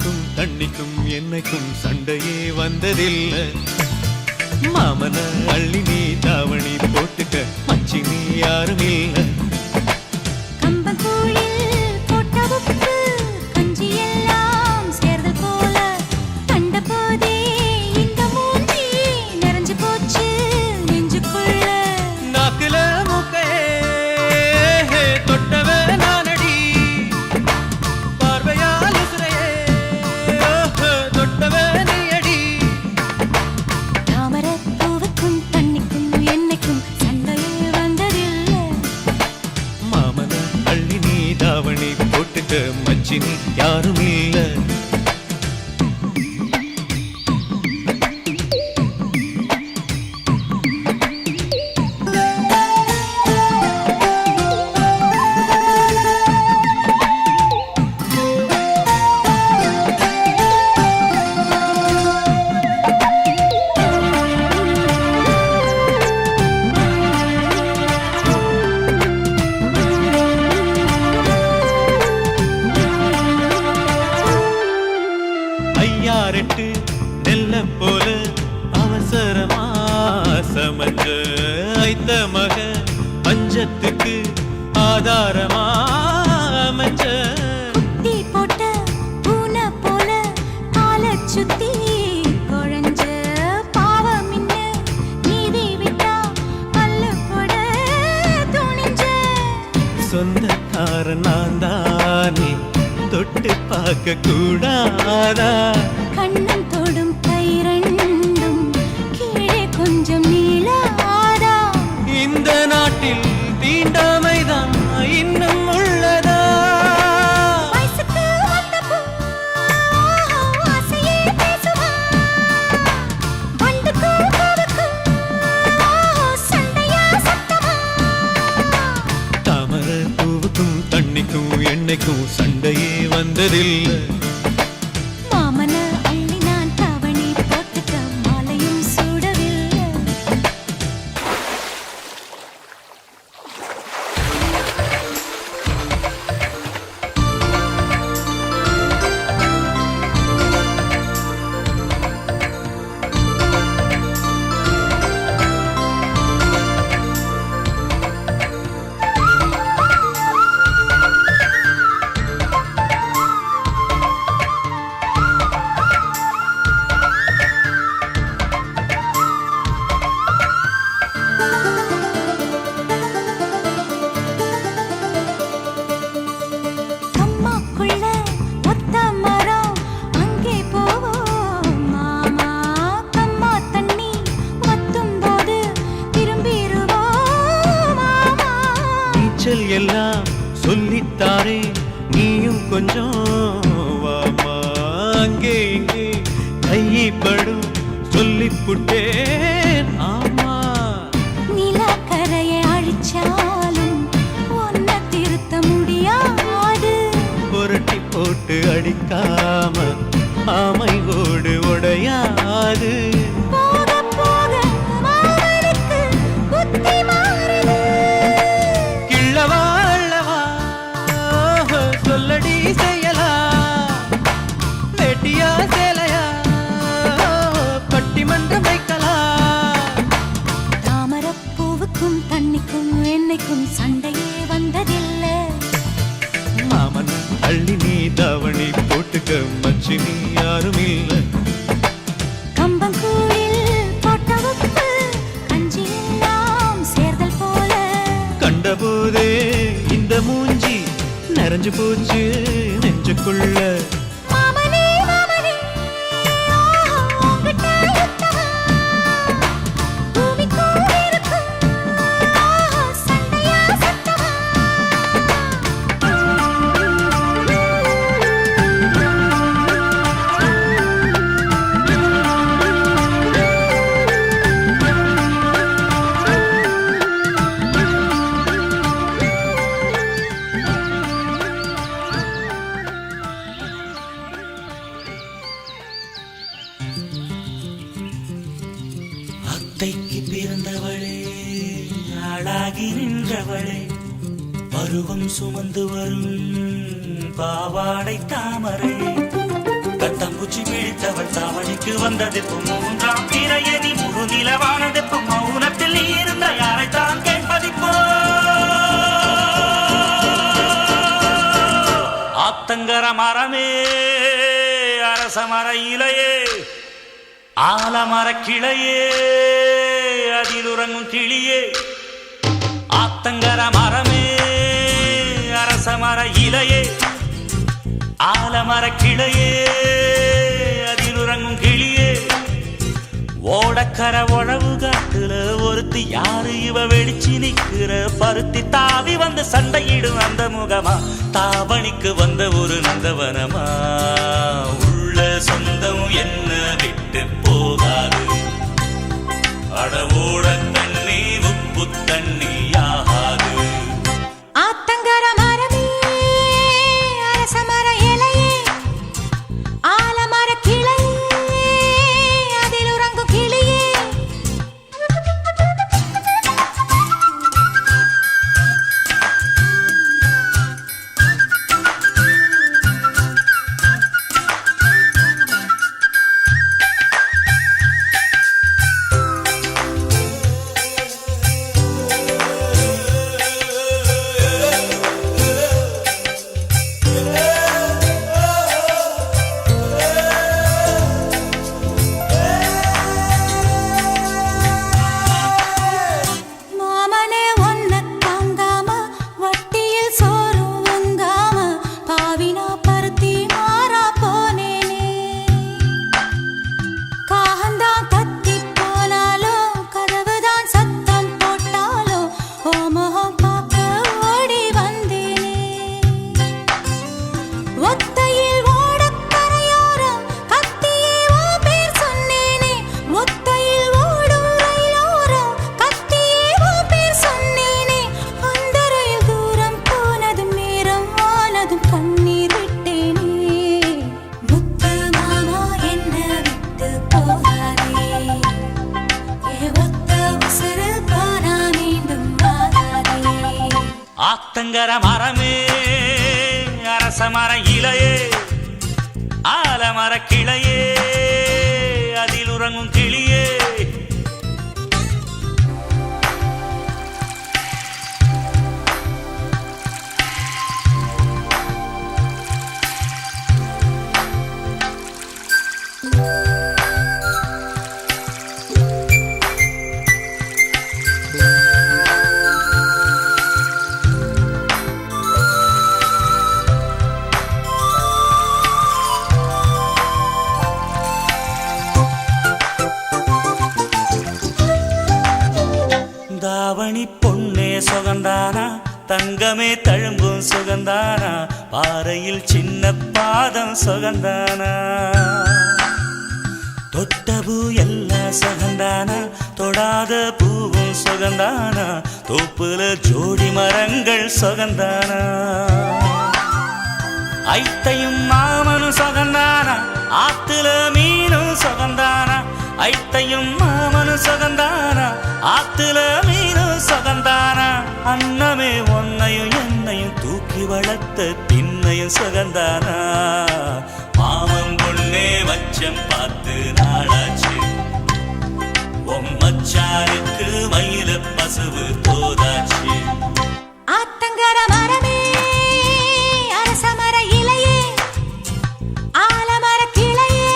பூவுக்கும் தண்ணிக்கும் என்னைக்கும் சண்டையே வந்ததில்லை. மாமன அள்ளி நீ தாவணி போட்டுக்க மச்சி நீ யாரும் இல்லை. மச்சினி யாரும் இல்லை. நெல்ல போல அவசரமா சமஞ்ச ஐத்த மக பஞ்சத்துக்கு ஆதாரமா அமைஞ்ச குட்டி போட்ட பூனை போல கால சுத்தி குழஞ்ச பாவம் இன்ன நீதி விட்டா பல்லு போட துணிஞ்ச சொந்தக்காரன் நான் தானே தொட்டு பார்க்க கூடாதா. கண்ணன் தொடும் கை ரெண்டும் கீழே கொஞ்சம் நீளாதா. இந்த நாட்டில் தீண்டாமைதான் இன்னும் உள்ளதா. வயசுக்கு வந்த பூ ஆசையே பேசுவா. வண்டுக்கும் பூவுக்கும் சண்டையா சத்தமா. தாமரை பூவுக்கும் தண்ணிக்கும் எண்ணெய்க்கும் சண்டையே வந்ததில்லை. எல்லாம் சொல்லித்தாரே நீயும் கொஞ்சம் வாமா. அங்கே இங்கே கைப்படும் சொல்லிப்புட்டேன் ஆமா. நிலக்கரையை அழிச்சாலும் ஒன்ன திருத்த முடியாது. புரட்டி போட்டு அடிக்காம ஆமை ஓடு உடையாது. சொல்லடி செய்யலா வேட்டியா சேலையா பட்டிமன்றம் வைக்கலா. தாமரப்பூவுக்கும் தண்ணிக்கும் என்னைக்கும் சண்டையே வந்ததில்லை. மாமன் அள்ளி நீ தாவணி போட்டுக்க மச்சி நீ யாரும் இல்லை. கம்பங்கூழில் போட்ட உப்பு கஞ்சி எல்லாம் சேர்தல் போல கண்டபோதே இந்த மூஞ்சி நிறைஞ்சு போச்சு நெஞ்சுக்குள்ள. மாமனே மாமனே உங்கிட்ட யுத்தமா. பூமிக்கும் இருக்கும் சண்டையா சத்தமா. அத்தைக்கு பிறந்தவளே ஆளாகி நின்றவளே பருவம் சுமந்து வரும் பாவாடை தாமரை குச்சி பிடித்தவள் தாவணிக்கு வந்ததெப்போ மூன்றாம் திரையணி முழு நிலவானதெப்போ மௌனத்தில் நீ இருந்த யாரைத்தான் கேட்பதிப்போ ஆத்தங்கர மரமே அரச மர இலையே ஆலமர கிளையே அதில் உறங்கும் கிளியே ஆத்தங்கர மரமே அரச மர இலையே ஆலமர கிளையே அதில் உறங்கும் கிளியே ஓடக்கர உழவு காட்டுல ஒருத்தி யாரு இவ வெடிச்சு நிக்கிற பருத்தி தாவி வந்து சண்டையிடும் அந்த முகமா தாவணிக்கு வந்த ஒரு நந்தவனமா உள்ள சொந்தம் என்ன விட்டு போகாது அடவோட தண்ணி உப்பு தண்ணி ஆகாது ஆத்தங்கர மரமே அரச மர இலையே ஆலமர கிளையே அதில் உறங்கும் கிளியே மாமனே ஒன்னத் தாங்காம வட்டியில் சோறு உங்காம பாவினா பருத்தி மாறா போனேனே காகந்தான் கத்தி போனாலோ கதவுதான் சத்தம் போட்டாலோ ஓ முகம் பார்க்க ஓடி வந்தேனே ஒத்தையில் ஓடக்கரையோரம் கத்தியே ஓ பேர் சொன்னேனே ஒத்தையில் ஓடும் ரயிலோரம் கத்தியே ஓ பேர் சொன்னேனே அந்த ரயில் தூரம் போனதும் நேரம் ஆனதும் கண்ணீர் விட்டேனே முத்து மாமா என்ன விட்டு போகாதே ஏ ஒத்த உசுறு போனா மீண்டும் வாராதே ஆத்தங்கர மரமே அரச மர இலையே ஆலமர கிளையே அதில் உறங்கும் கிளியே தாவணி பொன்னே சுகந்தானா தங்கமே தழும்பும் சுகந்தானா பாறையில் சின்ன பாதம் சுகந்தானா தொட்டபூ எல்லாம் சுகந்தானா தொடாத பூவும் சுகந்தானா தோப்புல ஜோடி மரங்கள் சுகந்தானா ஐத்தையும் மாமனும் சுகந்தானா ஆத்துல மீனும் சுகந்தானா ஐத்தையும் மாமனும் சுகந்தானா ஆத்துல மீனும் சுகந்தானா அன்னமே ஒன்னையும் என்னையும் தூக்கி வளர்த்த திண்ணையும் சுகந்தானா மாமன் பொண்ணே மச்சம் பார்த்து நாளாச்சு மச்சாருக்கு மயில பசுவு தோதாச்சு ஆத்தங்கர மரமே அரச மர இலையே ஆலமர கிளையே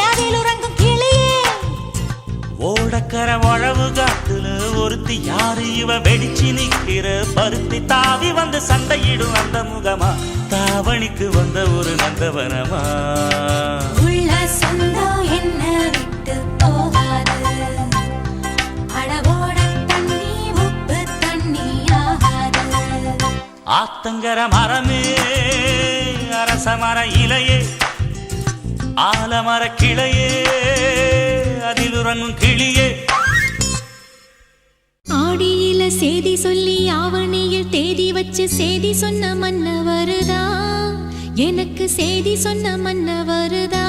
அதில் உறங்கும் கிளியே ஓடக்கர உழவு காட்டுல ஒருத்தி யாரு இவ வெடிச்சு நிக்கிற பருத்தி தாவி வந்து சண்டையிடும் அந்த முகமா தாவணிக்கு வந்த ஒரு நந்தவனமா உள்ள சொந்தம் என்ன விட்டு போகாது அளவோட தண்ணி உப்பு தண்ணி ஆகாது ஆத்தங்கர மரமே அரச மர இலையே ஆலமர கிளையே அதில் உறங்கும் கிளியே ஆடியில சேதி சொல்லி ஆவணியில் தேதி வச்சு சேதி சொன்ன மன்னவருதா எனக்கு சேதி சொன்ன மன்னவருதா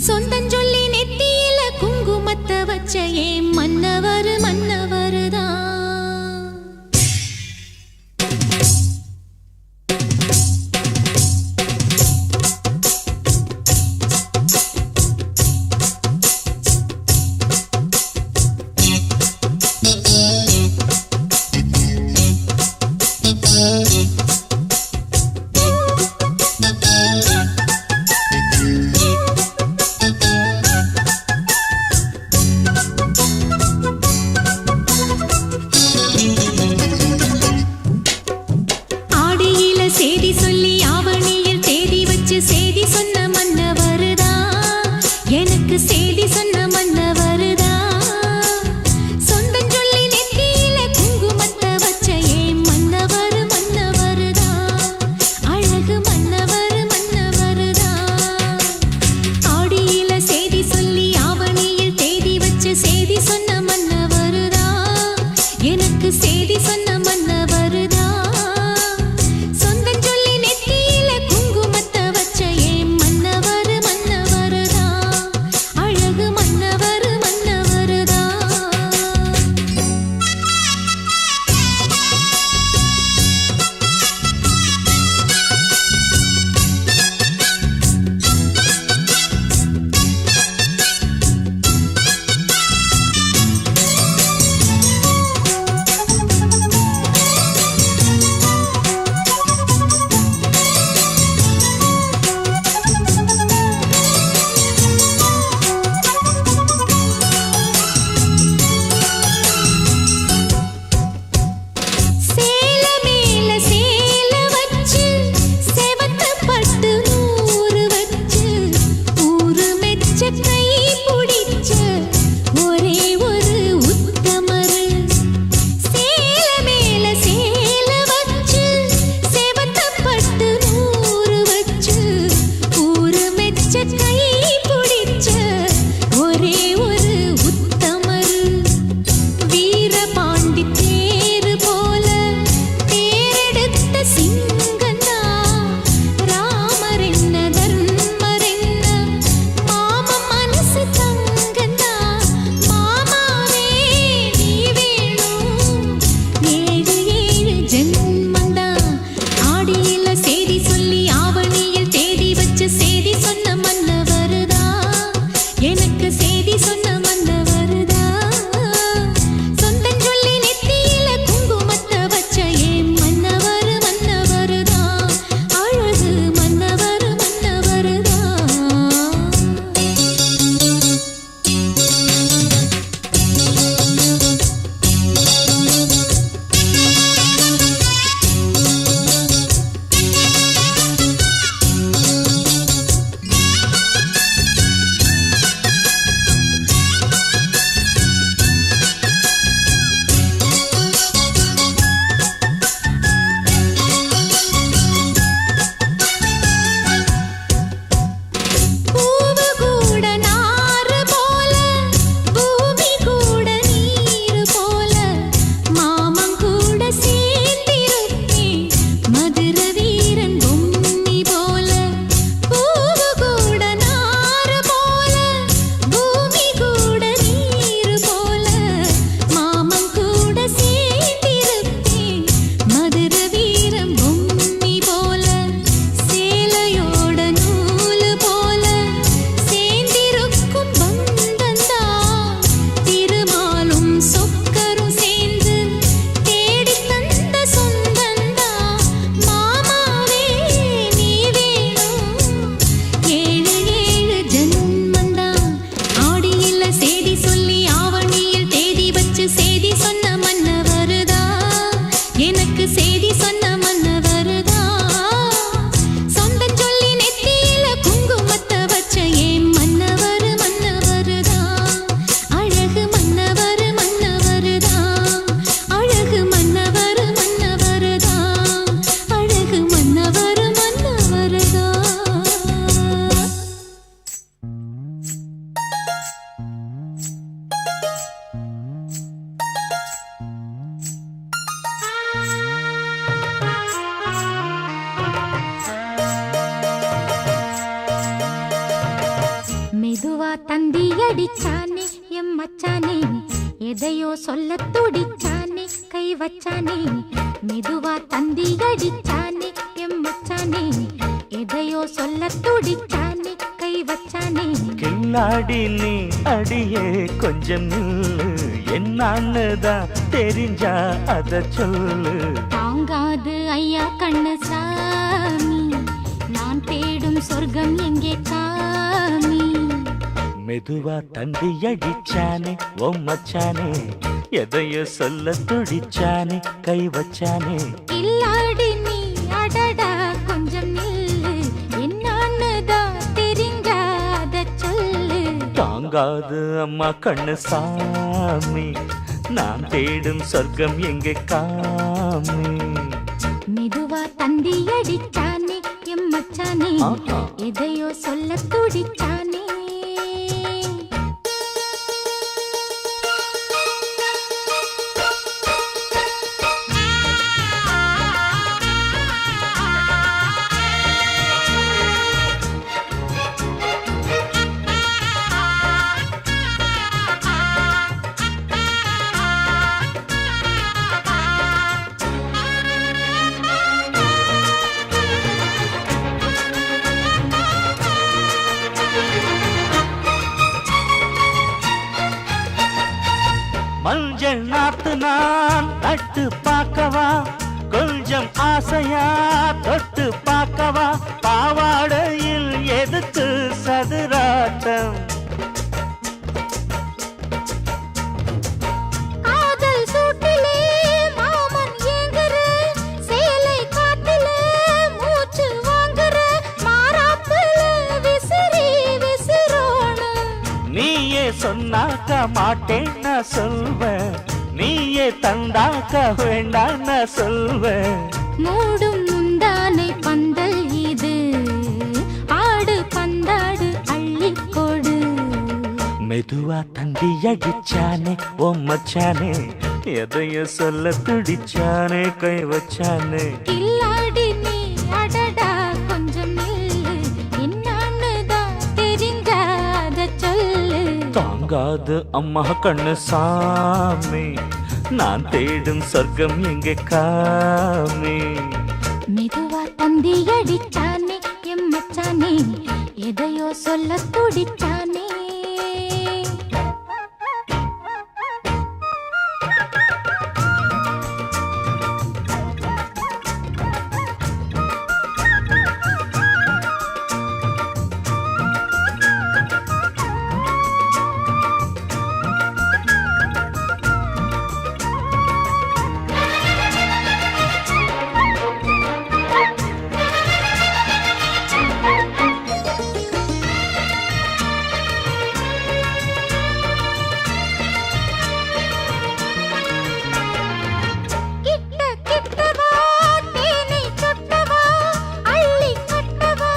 சொந்தஞ்சொல்லி நெத்தியில குங்குமத்தை வச்ச ஏன் மன்னவரு மன்னவருதா செய்தி சொன்ன மன்னவருதா சொந்தம் சொல்லி நெத்தியில குங்குமத்தை வச்ச ஏன் மன்னவர் மன்னவருதா அழகு மன்னவர் மன்னவருதா அழகு மன்னவர் மன்னவருதா அழகு மன்னவர் மன்னவருதா மெதுவா தந்தி அடிச்சானே எம் மச்சானே எதையோ சொல்ல துடிச்சானே கை வச்சானே மெதுவா தந்தி அடிச்சானே எம் மச்சானே எதையோ சொல்ல துடிச்சானே கை வச்சானே கில்லாடி நீ அடியே கொஞ்சம் நில்லு என்னன்னுதான் தெரிஞ்சா அத சொல்லு தாங்காது ஐயா கண்ணு சாமி நான் தேடும் சொர்க்கம் எங்கே காமி மெதுவா தந்தி அடிச்சானே ஓ மச்சானே எதையோ சொல்ல துடிச்சானே கை வச்சானே இல்லாடி நீ அடடா கொஞ்சம் நில்லு என்னன்னுதான் தெரிஞ்சாத சொல்லு தாங்காது அம்மா கண்ணு சாமி நான் தேடும் சொர்க்கம் எங்கே காமி மெதுவா தந்தி அடிச்சானே எம் மச்சானே ஆஹா. எதையோ சொல்ல துடிச்சானே மஞ்சள் நாத்து நான் நட்டு பார்க்கவா கொஞ்சம் ஆசையா தொட்டு பார்க்கவா பாவாடையில் எதுக்கு சதுராட்டம் காதல் சூட்டிலே மாமன் ஏங்குற சேலை காட்டிலே மூச்சு வாங்குற மாறாப்புல விசிறி விசிறோணும் நீயே சொன்னாக்க மாட்டேன் நான் சொல்வேன் நீயே தந்தாக்க வேண்டாம் நான் சொல்வேன் மூடும் முந்தானை பந்தல் இது ஆடு பந்தாடு அள்ளிக்கொடு மெதுவா தந்தி அடிச்சானே ஓ மச்சானே எதையோ சொல்ல துடிச்சானே கை வச்சானே கில்லாடி நீ அடடா கொஞ்சம் நில்லு என்னன்னுதான் தெரிஞ்சாத சொல்லு தாங்காது அம்மா கண்ணு சாமி நான் தேடும் சொர்க்கம் எங்கே காமி மெதுவா தந்தி அடிச்சானே எம் மச்சானே எதையோ சொல்ல துடிச்சானே கிட்ட கிட்டவா தேனை சொட்டவா அள்ளி கட்டவா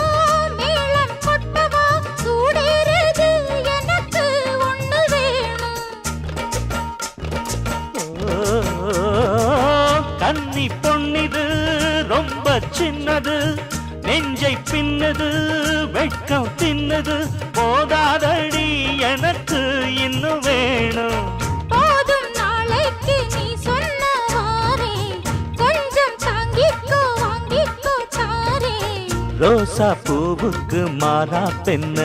மேளம் கொட்டவா சூடேறுது எனக்கு ஒண்ணு வேணும் கன்னி பொன்னிது ரொம்ப சின்னது நெஞ்சை பின்னது வெட்கம் தின்னது போதாதடி எனக்கு இன்னும் வேணும் போதும் நாளைக்கு நீ சொன்னவாரே கொஞ்சம் தாங்கிக்கோ வாங்கிக்கோ தாரே ரோசா பூவுக்கு மாறா பெண்ண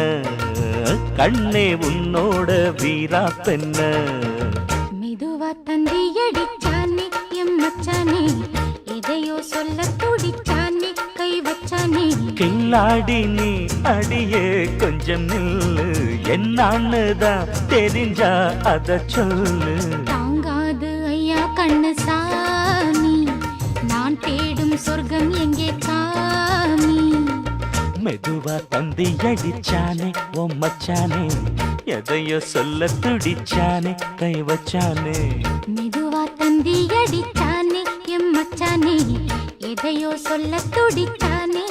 கண்ணே உன்னோட வீரா பெண்ண மெதுவா தந்தி அடிச்சானே எம் மச்சானே எதையோ சொல்ல துடிச்சானே கை வச்சானே கில்லாடி நீ அடியே கொஞ்சம் நில்லு என்னான்னுதான் தெரிஞ்சா அத சொல்லு தாங்காது ஐயா கண்ணு சாமி நான் நான் தேடும் சொர்க்கம் எங்கே சாமி? மெதுவா தந்தி அடிச்சானே ஓ மச்சானே, எதையோ சொல்ல துடிச்சானே கை வச்சானே. மெதுவா தந்தி அடிச்சானே எம் மச்சானே, எதையோ சொல்ல துடிச்சானே.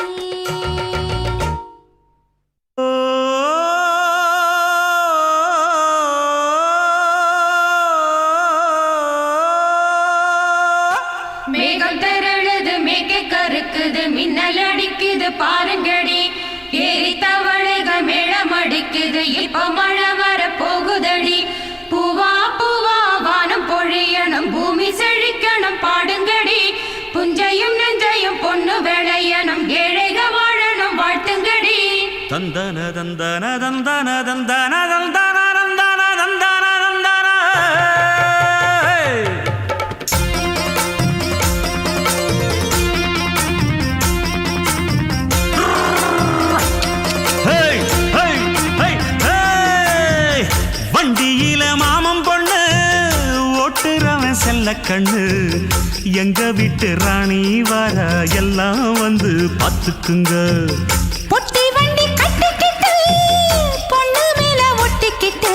மேகம் திரழுது மேற்கே கருக்குது மின்னல் அடிக்குது பாருங்கடி, ஏறி தவளைகள் மேளம் அடிக்குது இப்ப மழை வர போகுதடி. பூவா பூவா வானம் பொழியணும் பூமி செழிக்கணும் பாடுங்கடி, புஞ்சையும் நெஞ்சையும் பொண்ணு விளையணும் ஏழைக வாழணும் வாழ்த்துங்கடி. தந்தன தந்தன தந்தன தந்தன தந்தன தந்தன தந்தன தந்தன. வண்டியில மாமன் பொண்ணு ஓட்டுறவன் செல்ல கண்ணு, எங்க வீட்டு ராணி வர எல்லாம் வந்து பாத்துக்குங்க. பொட்டி வண்டி கட்டிக்கிட்டு பொண்ணு மேல ஒட்டிக்கிட்டு,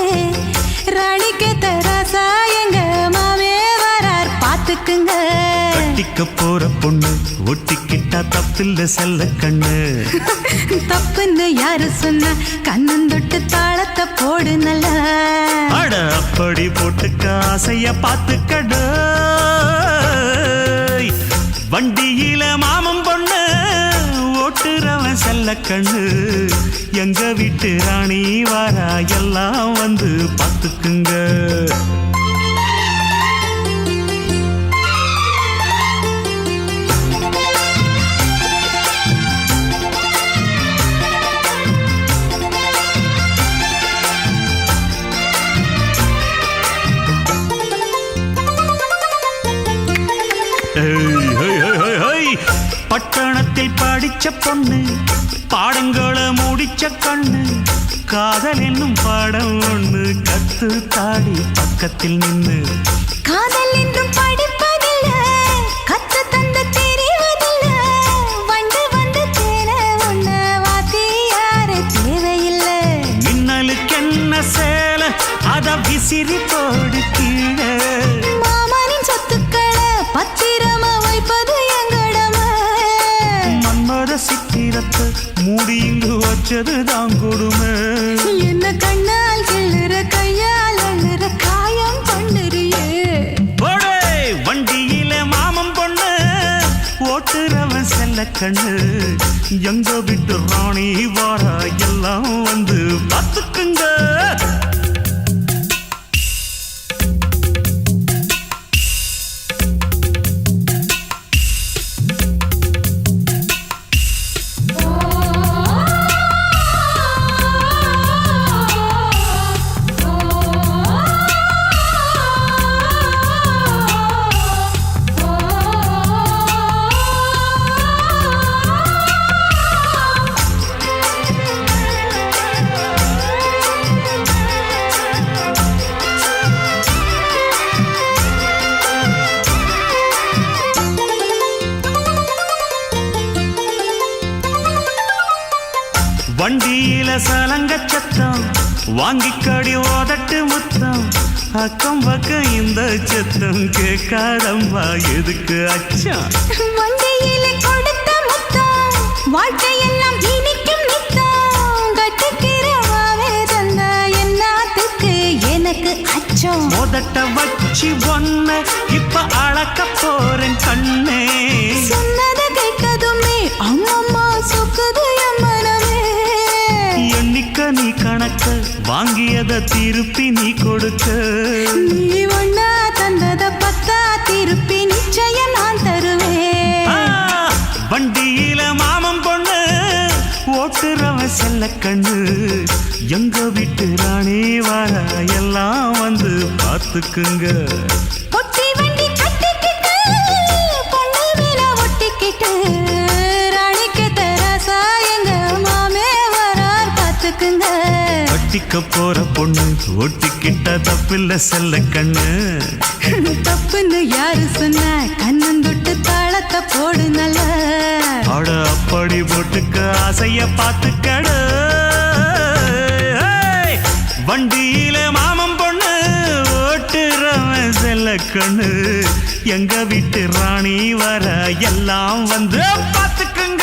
ராணிக்கு தராசா எங்க மாமே வரார் பாத்துக்குங்க. கட்டிக்க போற பொண்ணு ஒட்டிக்கிட்டா தப்பில்ல செல்ல கண்ணு. தப்புன்னு யாரு சொன்ன, கண்ணந்தொட்டு தாளத்தை போடு நல்லா. அட அப்படி போட்டுக்க ஆசைய பாத்துக்கட. வண்டியில மாமன் பொண்ணு ஓட்டுறவன் செல்ல கண்ணு, எங்க வீட்டு ராணி வாரா எல்லாம் வந்து பாத்துக்குங்க. பட்டணத்தில் படிச்ச பொண்ணு பாடங்களை முடிச்ச கண்ணு, காதல் என்னும் பாடம் ஒண்ணு கத்து தாடி பக்கத்தில் நின்னு. காதல் என்றும் படிப்பதில்ல, கத்து தந்த தெரிவதில்ல, வண்டு வந்து தேன ஒண்ண வாத்தி யாரு தேவையில்லை. மின்னலுக்கு என்ன சேல அத விசிறி போடு கீழே. மாமனின் சொத்துக்களை பத்திரமா வைப்பது எங்கடமை. மன்மத சித்திரத்தை மூடி இங்கு வச்சது தான் கொடுமை. என்ன கண்ணால் கிள்ளுற கையால் அள்ளுற காயம் பண்ணுறியே. போடே வண்டியில மாமன் பொண்ணு ஓட்டுறவன் செல்ல கண்ணு, எங்க விட்டு ராணி வாரா எல்லாம் வந்து பாத்துக்குங்க. வண்டியில சலங்க சத்தம் வாங்கிக்கடி ஓதட்டு முத்தம், அக்கம் பக்கம் இந்த சத்தம் கேட்காதம்பா எதுக்கு அச்சம். வண்டியில கொடுத்த முத்தம் வாழ்க்கையெல்லாம் இனிக்கும் நித்தம், கட்டுக்கிறவாவே தந்த என்னத்துக்கு எனக்கு அச்சம். மோதட்ட வச்சு ஒன்ன இப்ப அளக்க போறேன் கண்ணே. சொன்னதை கேட்கதுமே அம்மம்மா சொக்குது என் மனமே. எண்ணிக்க நீ கணக்க வாங்கியத திருப்பி நீ கொடுக்க. நீ ஒன்னா தந்தத பத்தா திருப்பி நிச்சயம் நான் தருவேன். வண்டியில மாமன் பொண்ணு ஓட்டுறவன் செல்ல கண்ணு, எங்க வீட்டு ராணி வார எல்லாம் வந்து பாத்துக்குங்க. பொட்டி வண்டி கட்டிக்கிட்டு பொண்ணு மேல ஒட்டிக்கிட்டு, ராணிக்கு தராசா எங்க மாமே வரார் பாத்துக்குங்க. கட்டிக்க படிக்க போற பொண்ணு ஒட்டிக்கிட்ட தப்பில்ல செல்ல கண்ணு. தப்புன்னு யாரு சொன்ன கண்ணந்தொட்டு தாளத்தை போடு நல்ல. அட அப்படி போட்டுக்க ஆசைய பார்த்துக்கடு. வண்டியில மாமன் பொண்ணு ஓட்டுறவன் செல்ல கண்ணு. எங்க வீட்டு ராணி வர எல்லாம் வந்து பார்த்துக்குங்க.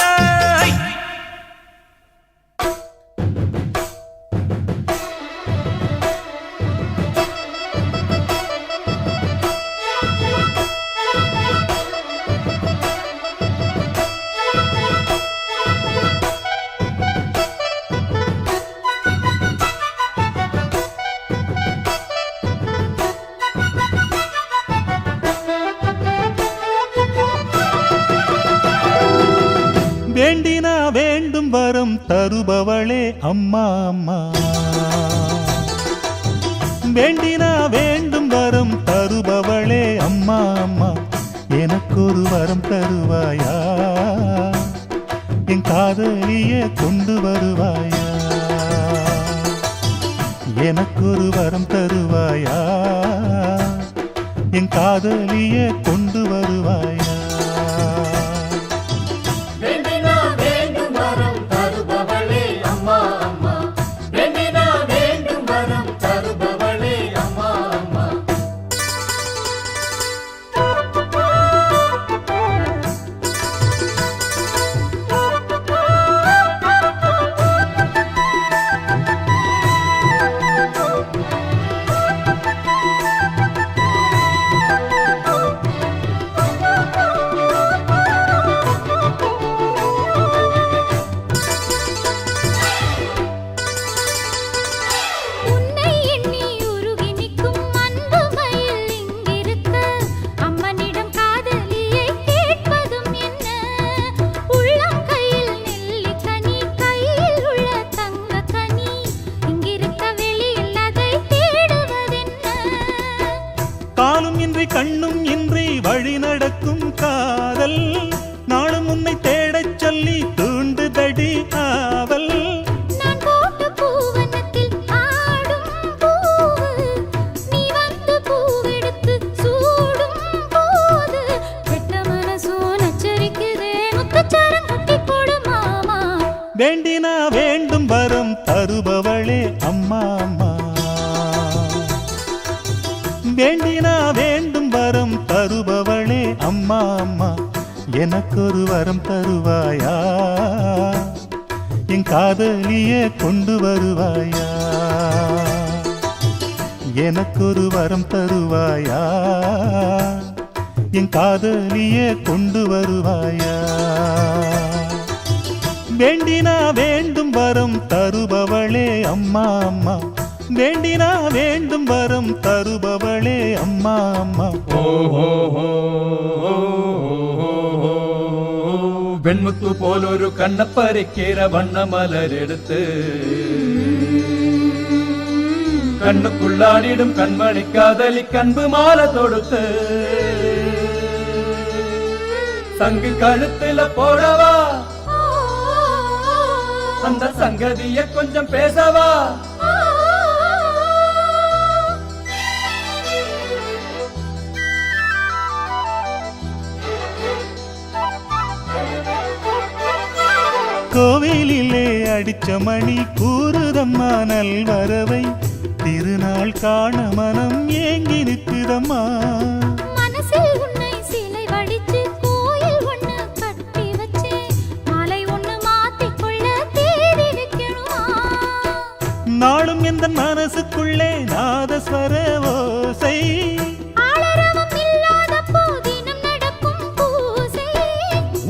வேண்டினா வேண்டும் வரம் தருபவளே அம்மா அம்மா. வேண்டினா வேண்டும் வரம் தருபவளே அம்மா அம்மா. எனக்கொரு வரம் தருவாயா, என் காதலிய கொண்டு வருவாயா. எனக்கொரு வரம் தருவாயா, என் காதலிய கொண்டு வருவாயா. காலும் இன்றி கண்ணும் இன்றி வழி நடக்கும் காதல். நாளும் உன்னை தேடச் சொல்லி தூண்டுதடி ஆவல். நான் போட்ட பூவனத்தில் ஆடும் பூவு, நீ வந்து பூவெடுத்து சூடும் போது கெட்ட மனசோ நச்சரிக்குதே, முத்துச்சாரம் கட்டி போடு மாமா. வேண்டினா வேண்டும் வரம் தருபவளே அம்மா அம்மா. வேண்டினா வேண்டும் வரம் தருபவளே அம்மா அம்மா. எனக்கொரு வரம் தருவாயா, என் காதலிய கொண்டு வருவாயா. எனக்கொரு வரம் தருவாயா, என் காதலிய கொண்டு வருவாயா. வேண்டினா வேண்டும் வரம் தருபவளே அம்மா அம்மா. வேண்டினா வேண்டும் வரம் தருபவளே அம்மா அம்மா. വെൺമുത്തു പോലൊരു കണ്ണപ്പരക്കേര വണ്ണമലരെടുത്ത് കണ്ണുക്കുള്ളാടിടും കൺമണി കാതലി കൺപ് മാല തൊടുത്ത് சங்கு கழுத்துல போடவா, அந்த சங்கதிய கொஞ்சம் பேசவா. கோவிலிலே அடிச்ச மணி கூறுதம்மா நல்வரவை. திருநாள் காண மனம் ஏங்கி நிற்குதம்மா. மனசில் உன்னை சிலை வடிச்சு கோயில் ஒண்ணு கட்டி வச்சே, மாலை ஒண்ணு மாத்திக்கொள்ள தேடி வைக்கணுமா. நாளும் எந்த மனசுக்குள்ளே நாதஸ்வர ஓசை. ஆளரவம் இல்லாத போதினம் நடக்கும் பூசை.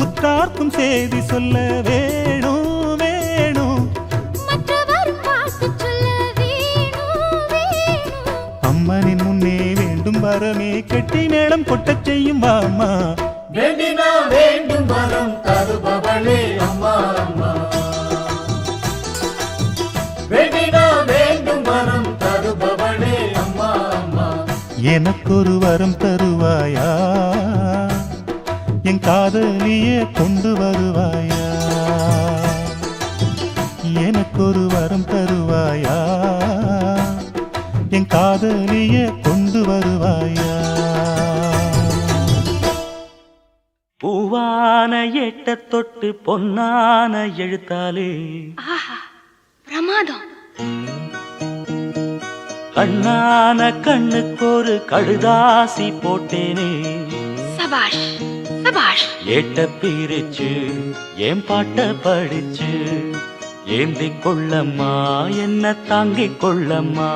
உற்றார்க்கும் செய்தி சொல்ல வேணும் வேணும், மற்றவர் பார்த்து சொல்ல வேணும் வேணும். அம்மனின் முன்னே வேண்டும் வரமே கெட்டி மேளம் கொட்டச் செய்யும் வாமா. வேண்டினா வேண்டும் வரம் தருபவளே அம்மா அம்மா. வேண்டினா வேண்டும் வரம் தருபவளே அம்மா அம்மா. எனக்கொரு வரம் தருவாயா, என் காதலிய கொண்டு வருவாயா. எனக்கொரு வரம் தருவாயா என் காதலிய கொண்டு வருவாயா பூவான எட்ட தொட்டு பொன்னான எழுத்தாலே பிரமாதம். கண்ணான கண்ணுக்கொரு கடுதாசி போட்டேனே சபாஷ் சபாஷ். ஏட்ட பிரிச்சு ஏன் பாட்ட படிச்சு ஏந்திக் கொள்ளம்மா என்ன தாங்கிக் கொள்ளம்மா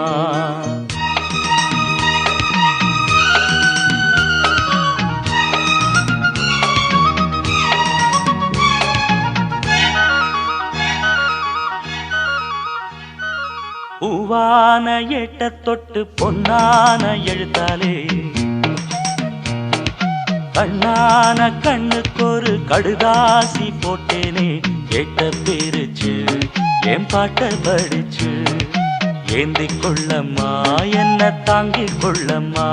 பூவான எட்ட தொட்டு பொன்னான எழுத்தாலே கண்ணான கண்ணுக்கொரு கடுதாசி போட்டேனே கேட்ட பிரிச்சு என் பாட்ட படிச்சு ஏந்திக் கொள்ளம்மா என்ன தாங்கிக் கொள்ளம்மா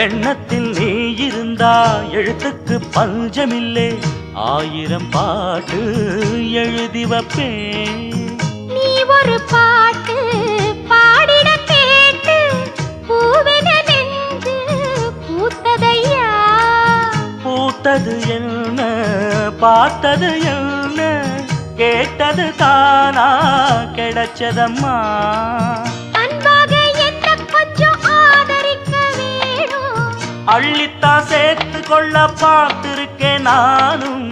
எண்ணத்தில் நீ இருந்தா எழுத்துக்கு பஞ்சமில்லே 1000 பாட்டு எழுதி வைப்பேன் நீ ஒரு பாட்டு பாடிட கேட்டு பூவென நெஞ்சு பூத்ததையா பூத்தது என்ன பார்த்தது என்ன கேட்டது தானா கிடைச்சதம்மா அள்ளித்தான் சேர்த்து கொள்ள பார்த்திருக்கேன் நானும்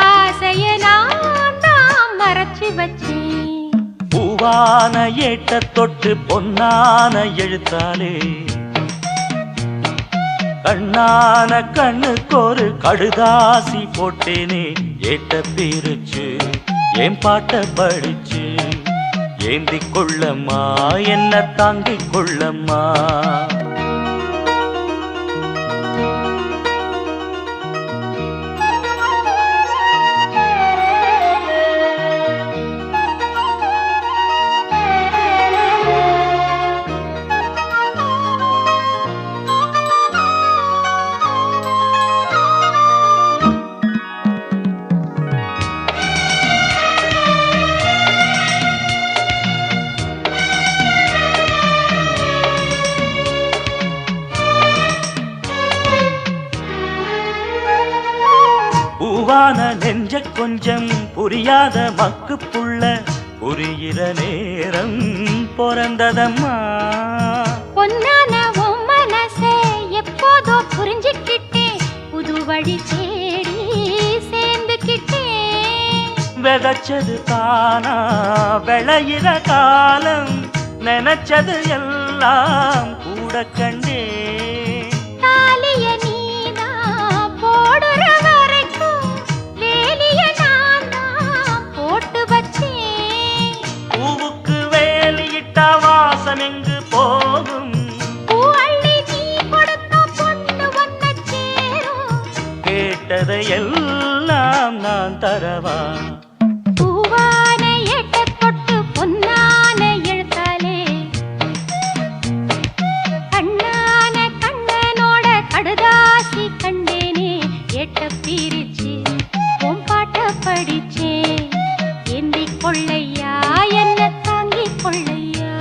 ஆசைய நான் மறைச்சு வச்சேன் பூவான ஏட்ட தொட்டு பொன்னான எழுத்தாலே கண்ணான கண்ணுக்கொரு கடுதாசி போட்டேனே ஏட்ட பிரிச்சு என் பாட்ட படிச்சு ஏந்திக் கொள்ளம்மா என்ன தாங்கிக் கொள்ளம்மா பூவான நெஞ்ச கொஞ்சம் புரியாத மக்கு புள்ள புரிகிற நேரம் பிறந்ததம்மா பொன்னான உன் மனசே எப்போதோ புரிஞ்சுக்கிட்டேன் புது வழி தேடி சேர்ந்துக்கிட்டேன் விதைச்சது தானா விளையிற காலம் நினைச்சது எல்லாம் கூட கண்டே தாலிய நீனா போடுற வரைக்கும் வேலிய நான் போட்டு வச்சேன் பூவுக்கு வேலியிட்டா வாசம் எங்கு போகும் பூ அள்ளி நீ கொடுத்த பொண்ணு ஒன்ன சேரும் கேட்டதை எல்லாம் நான் தரவா பூவான எட்ட தொட்டு பொன்னான எழுத்தாலே கண்ணான கண்ணனோட கடுதாசி கண்டேனே எட்ட பிரிச்சு உன் பாட்ட படிச்சேன் ஏந்திக் கொள்ளையா என்ன தாங்கிக் கொள்ளையா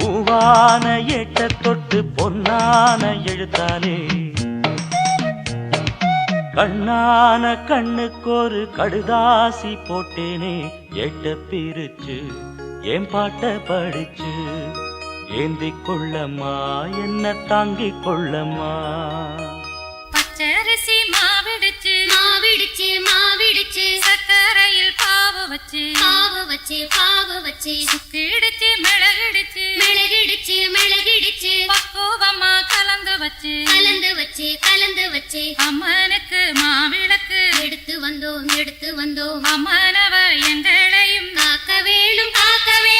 பூவான எட்ட தொட்டு பொன்னான எழுத்தாலே கண்ணான கண்ணுக்கொரு கடுதாசி போட்டேனே எட்ட பிரிச்சு என் பாட்ட படிச்சு ஏந்திக் கொள்ளம்மா என்ன தாங்கிக் கொள்ளம்மா பச்சரிசி மாவிடுச்சு மாவிடுச்சு மாவிடுச்சு சக்கரையில் பாவு வச்சு பாவு வச்சு சுக்கிடுச்சு மிளகிடுச்சு மிளகிடுச்சு பக்குவமா கலந்து வச்சு வச்சு கலந்து வச்சு அம்மனுக்கு மாவிளக்கு எடுத்து வந்தோம் அம்மனவ எங்களையும் காக்க வேணும் தாயே.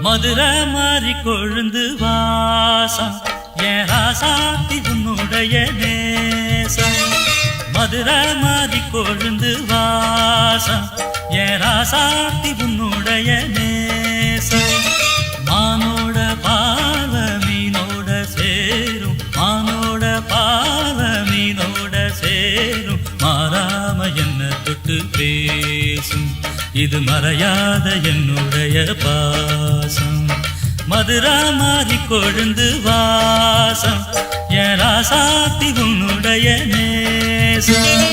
மதுரை மாறி கொழுந்து வாசம் என் ராசாத்தி உன்னுடைய நேசம். மதுரை மாறி கொழுந்து வாசம் என் ராசாத்தி உன்னுடைய நேசம். மானோட பாவ மீனோட சேரும் மானோட பாவ மீனோட சேரும் மாறாம என்ன தொட்டு பேசும் இது மறையாத என்னுடைய பாசம். மதுரா மாறி கொழுந்து வாசம் என் ராசாத்தி உன்னுடைய நேசம்.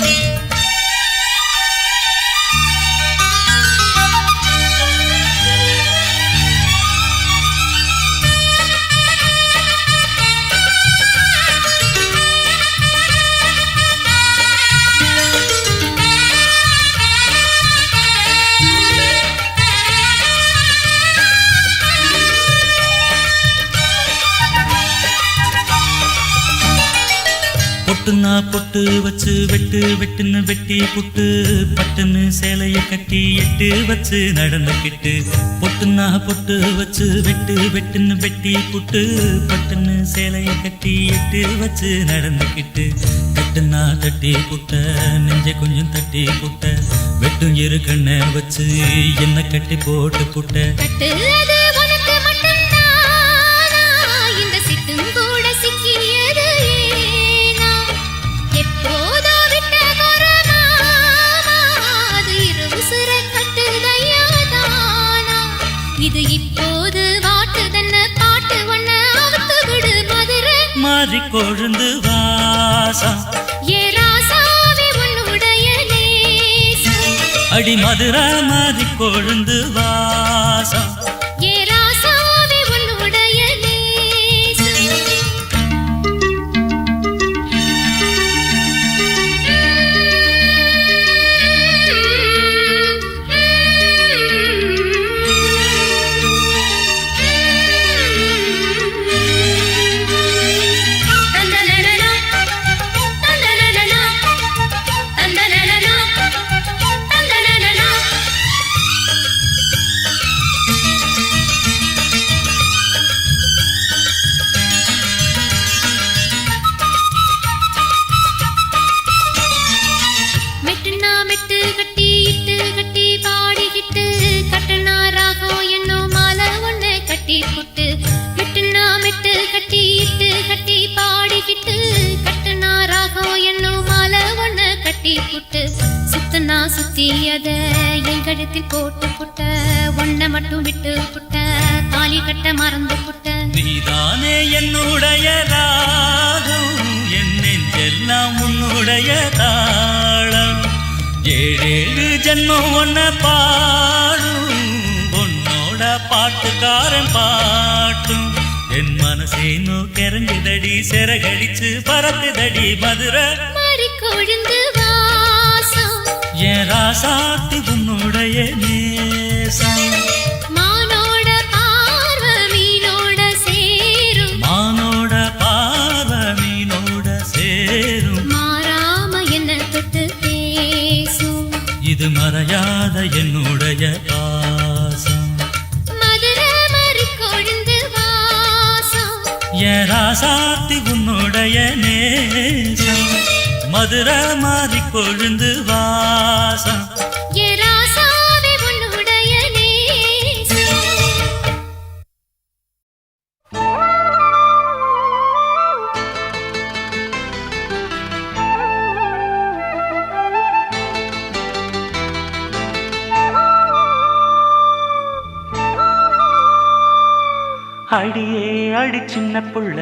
பொட்டுனா பொட்டு வச்சு வெட்டுன்னு வெட்டி புட்டு பட்டுன்னு சேலைய கட்டி எட்டு வச்சு நடந்துக்கிட்டு. பொட்டுனா பொட்டு வச்சு வெட்டுன்னு வெட்டி புட்டு பட்டுன்னு சேலைய கட்டி எட்டு வச்சு நடந்துக்கிட்டு. கட்டுனா தட்டி புட்ட நெஞ்ச கொஞ்சம் தட்டி புட்ட வெட்டும் இரு கண்ணை வச்சு என்ன கட்டி போட்டு புட்ட. கட்டுறது உனக்கு மட்டும்தானா? இந்த சிட்டும் கூட சிக்கியது ஏனா? எப்போதோ விட்ட குரமாமா அது இரு உசுர கட்டுதையா தானா? இது இப்போது வாட்டுதன்ன பாட்டு ஒன்ன அவுத்து விடு மதுரை மாறி கொழுந்து வாசம் ஏ ராசாவே உன்னுடைய நேசம். அடி மதுரை மாறி கொழுந்து வாசம் ஏ ராசாவே உன்னுடைய நேசம். தந்தனனனா தந்தனனனா தந்தனனனா தந்தனனனா. மெட்டுனா மெட்டு கட்டி இட்டு கட்டி பாடிக்கிட்டு கட்டனா ராகம் என்னும் மாலை ஒண்ணு கட்டி புட்டு. மெட்டுனா மெட்டு கட்டி இட்டு கட்டி பாடிக்கிட்டு கட்டனா ராகம் என்னும் மாலை ஒண்ணு கட்டி புட்டு. சுத்தனா சுத்தி அத என் கழுத்தில் போட்டு புட்ட ஒன்ன மட்டும் விட்டு புட்ட தாலி கட்ட மறந்து புட்ட. நீதானே என்னுடைய ராகம் என் நெஞ்செல்லாம் உன்னுடைய தாளம். ஏழேழு ஜென்மம் ஒன்ன பாடும் உன்னோட பாட்டுக்காரன் பாட்டும். என் மனசேனோ கெரங்குதடி சிறகடிச்சு பறக்குதடி மதுரை மாறி கொழுந்து வாசம் என் ராசாத்தி உன்னுடைய நேசம். மானோட பார்வ மீனோட சேரும் மானோட பார்வ மீனோட சேரும் மாறாம என்ன தொட்டு பேசும் இது மறையாத என்னுடைய பாசம். மதுரை மாறி கொழுந்து வாசம் என் ராசாத்தி உன்னுடைய நேசம். மதுரை மாறி கொழுந்து வாசம் ஏ ராசாவே உன்னுடைய நேசம். அடியே அடி சின்ன புள்ள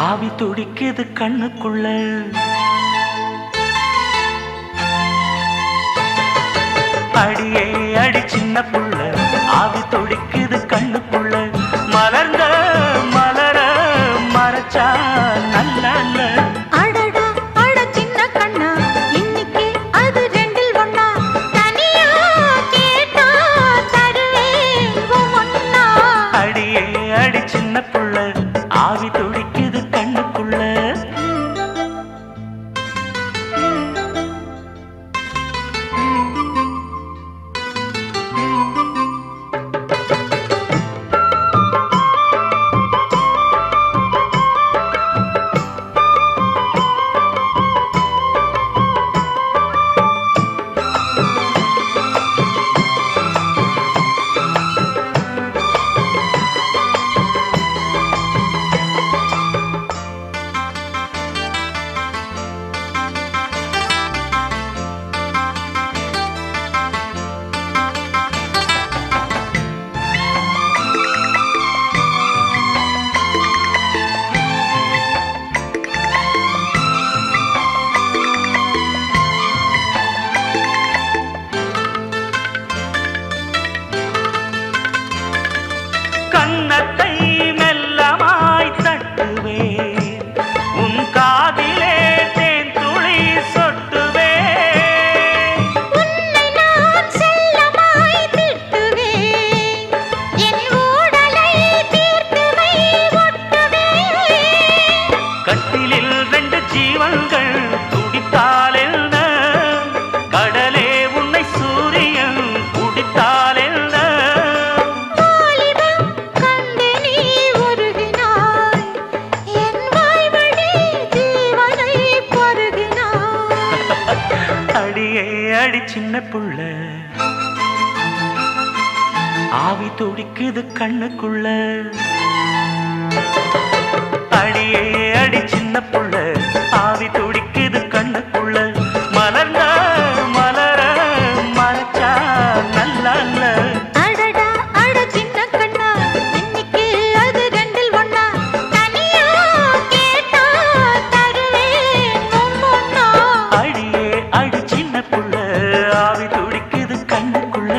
ஆவி துடிக்குது கண்ணுக்குள்ள. அடியே அடி சின்ன புள்ள ஆவி துடிக்குது கண்ணுக்குள்ள மலர்ந்த மலர மறைச்சா நல்ல அடடா அட சின்ன கண்ணா இன்னைக்கு அது ரெண்டில் ஒண்ணா தனியா கேட்டா தருவேன் ஒண்ணா அடியே அடி சின்ன புள்ள ஆவி துடிக்குது கண்ணுக்குள்ள கன்னத்தை மெல்லமாய் தட்டுவேன் உன் காதிலே தேன் துளி சொட்டுவேன் உன்னை நான் செல்லமாய் திட்டுவேன் என் ஊடலை தீர்த்துவை ஒட்டுவேன் கட்டிலில் 2 ஜீவன்கள் துடித்தால் என்ன கடலே உன்னை சூரியன் குடித்தால் என்ன வாலிபம் கண்டு நீ உருகினாய் என் வாய்வழி ஜீவனை பருகினாய் அடியே அடி சின்ன புள்ள ஆவி துடிக்குது கண்ணுக்குள்ள அடியே அடி சின்ன புள்ள ஆவி துடிக்குது கண்ணுக்குள்ள மலர்ந்த மலர மறைச்சா நல்ல அடடா அட சின்ன கண்ணா இன்னைக்கு அது ரெண்டில் ஒண்ணா தனியா கேட்டா தருவேன் ஒண்ணா அடியே அடி சின்ன புள்ள ஆவி துடிக்குது கண்ணுக்குள்ள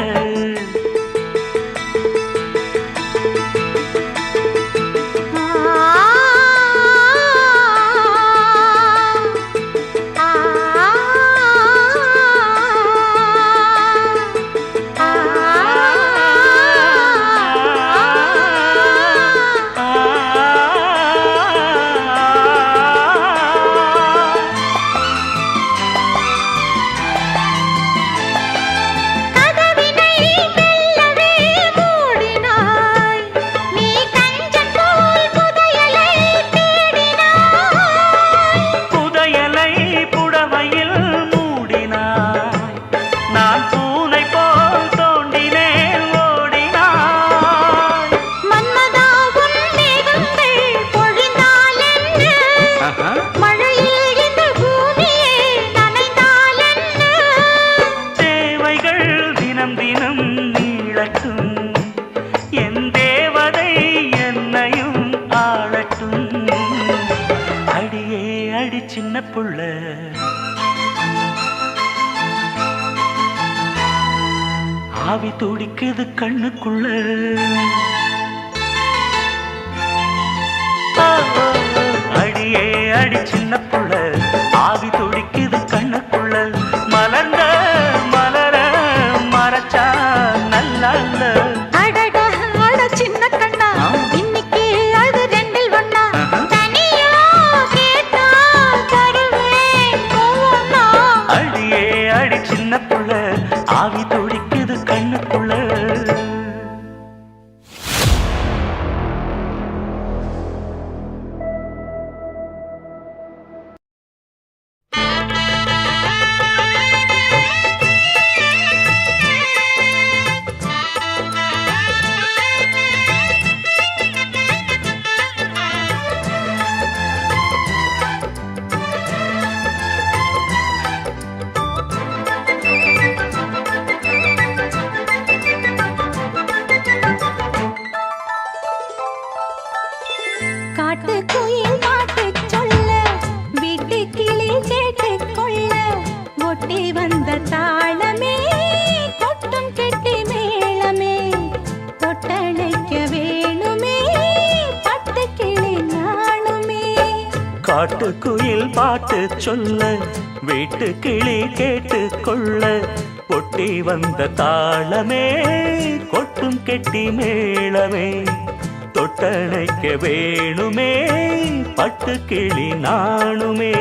கதவினை மெல்லவே மூடினாய் நீ கஞ்சன் போல் புதையலை தேடினாய் புதையலை புடவையில் மூடினாய் நான் பூனை போல் தோண்டினேன் ஓடினாய் மன்மதா உன் மேகங்கள் பொழிந்தால் என்ன மழையில் இந்த பூமியே நனைந்தால் என்ன தேவைகள் தினம் தினம் நீளட்டும் என் தேவதை என்னையும் ஆளட்டும் அடியே அடி சின்ன புள்ள ஆவி துடிக்குது கண்ணுக்குள்ள அடியே அடி சின்ன புள்ள ஆவி துடிக்குது கண்ணுக்குள்ள மலர்ந்த மலர மறைச்சா நல்ல அடடா அட சின்ன கண்ணா இன்னைக்கு அது ரெண்டில் ஒண்ணா தனியா கேட்டா தருவேன் ஒண்ணா அடியே அடி சின்ன புள்ள ஆவி துடிக்குது கண்ணுக்குள்ள காட்டுக்குயில் பாட்டு சொல்ல வீட்டு கிளி கேட்டு கொள்ள ஒட்டி வந்த தாளமே கொட்டும் கெட்டி மேளமே தொட்டணைக்க வேணுமே பட்டு கிளி நாணுமே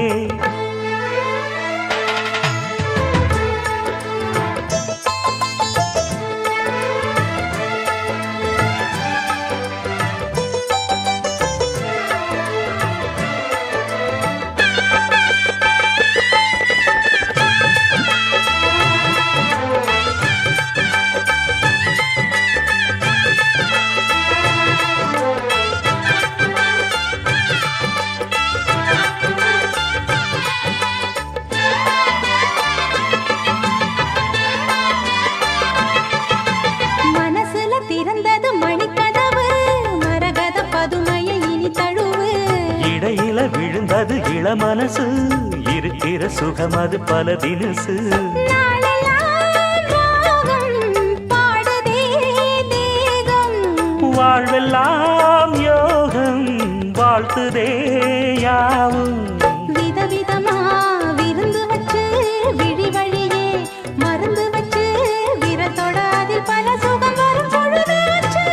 விழுந்தது இள மனசு இருக்கிற சுகம் அது பல தினசு வாழ்வெல்லாம் யோகம் வாழ்த்துதே யாவும் விதவிதமா விருந்து வச்சு விழி வழியே மருந்து வச்சு விரத்தோட அதில் பல சுகம் வரும் பொழுதாச்சு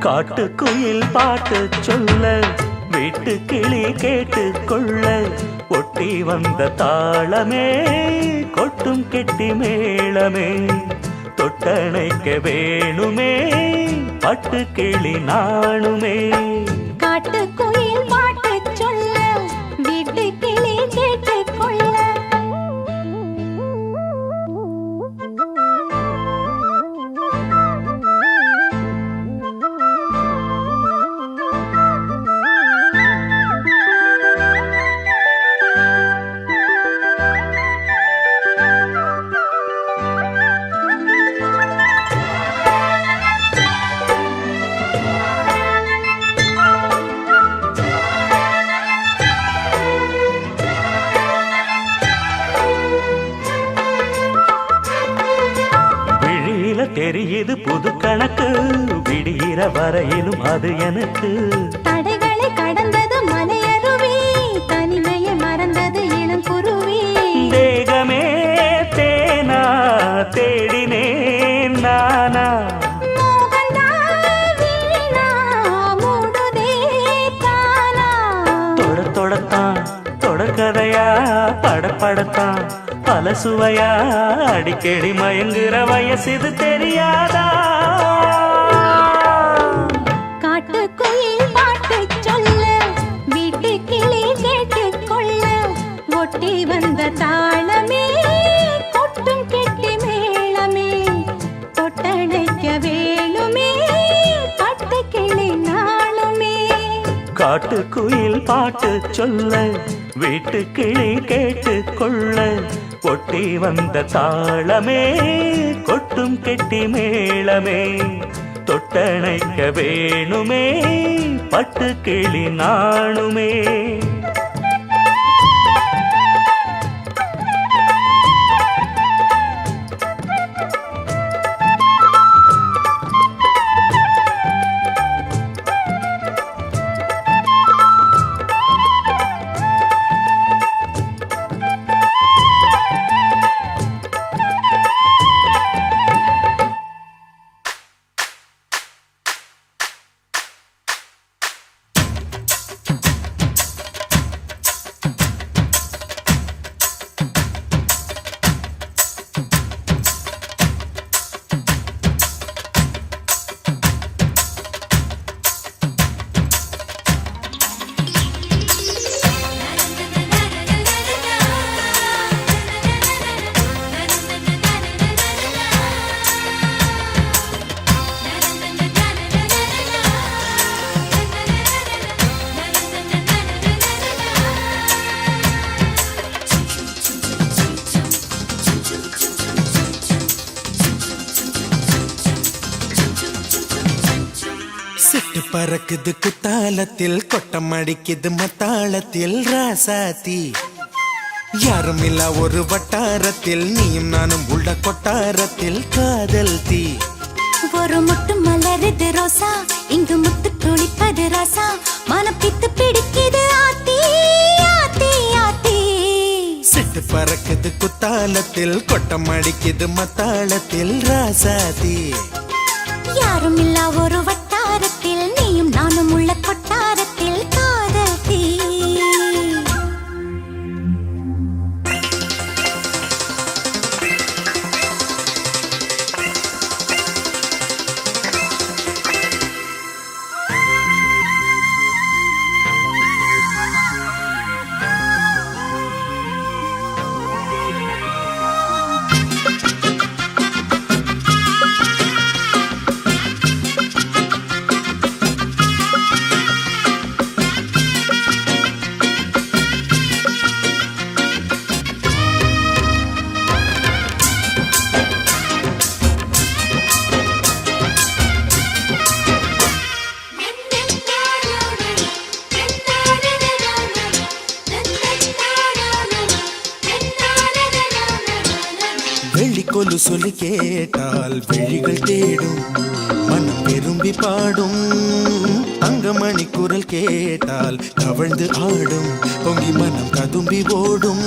காட்டுக்குயில் பாட்டு சொல்ல வீட்டு கிளி கேட்டு கொள்ள ஒட்டி வந்த தாளமே கொட்டும் கெட்டி மேளமே தொட்டணைக்க வேணுமே பட்டு கிளி நாணுமே காட்டுக்குயில் பாட்டு சொல்ல வீட்டு கிளி கேட்டு கொள்ள தெரியுது புது கணக்கு விடுகிற வரையிலும் அது எனக்கு தடைகளை கடந்தது மலையருவி தனிமையை மறந்தது இளங்குருவி தேகமே தேனா தேடினேன் நானா தொடத்தான் தொடர்கதையா படப்படத்தான் பல சுவையா அடிக்கடி மயங்குற வயசு தெரியாதா காட்டுக்குயில் பாட்டு சொல்ல வீட்டு கிளி கேட்டு கொள்ள ஒட்டி வந்த தாளமே கொட்டும் கெட்டி மேளமே தொட்டணைக்க வேணுமே பட்டு கிளி நாளுமே காட்டுக்குயில் பாட்டு சொல்ல வீட்டு கிளி கேட்டு கொள்ள ஒட்டி வந்த தாளமே கொட்டும் கெட்டி மேளமே தொட்டணைக்க வேணுமே பட்டு கிளி நாணுமே பறக்குது குத்தாலத்தில் கொட்டம் அடிக்குது மத்தாளத்தில் ராசாத்தி யாரும் இல்ல ஒரு வட்டாரத்தில் நீயும் நானும் உள்ள கொட்டாரத்தில் காதல் தீ ஒரு முட்டு மலருது ரோசா இங்கு முத்து துளிப்பது ராசா மனப்பித்து பிடிக்குது ஆத்தி ஆத்தி ஆத்தி சிட்டு பறக்குது குத்தாலத்தில் கொட்டம் அடிக்குது மத்தாளத்தில் ராசாதி யாரும் இல்லா ஒரு வட்டாரத்தில் நீயும் நானும் உள்ள கொட்டாரத்தில் காதல் தீ வெள்ளிக்கொலு சொல்லி கேட்டால் விழிகள் தேடும் மனம் விரும்பி பாடும் தங்கமணி குரல் கேட்டால் தவழ்ந்து ஆடும் பொங்கி மனம் கதும்பி ஓடும்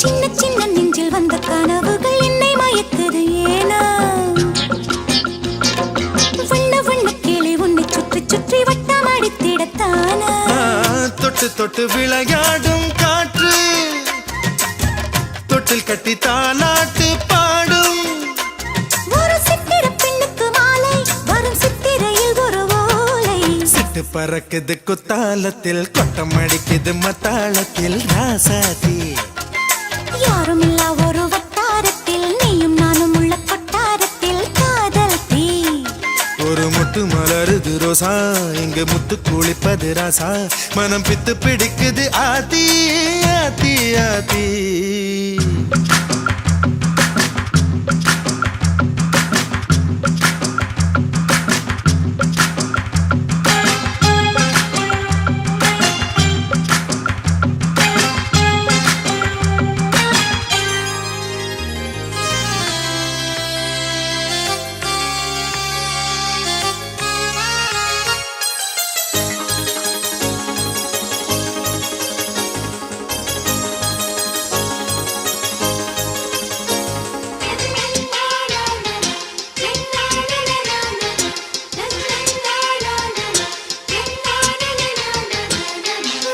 சின்ன சின்ன நெஞ்சில் வந்த கனவுகள் என்னை மயக்குது ஏனா வண்ண வண்ண கிளி உன்னை சுற்றி சுற்றி வட்டம் அடித்திடத்தானா தொட்டு தொட்டு விளையாடும் காற்று தொட்டில் கட்டி தாலாட்டு பாடும் ஒரு சித்திர பெண்ணுக்கு மாலை வரும் சித்திரையில் ஒரு ஓலை சிட்டு பறக்குது குத்தாலத்தில் கொட்டம் அடிக்குது மத்தாளத்தில் ராசாதி யாரும் இல்லா ஒரு வட்டாரத்தில் நீயும் நானும் உள்ள கொட்டாரத்தில் காதல் தீ ஒரு முட்டு மலருது ரோசா இங்கு முத்து குளிப்பது ராசா மனம் பித்து பிடிக்குது ஆதி ஆதி ஆதி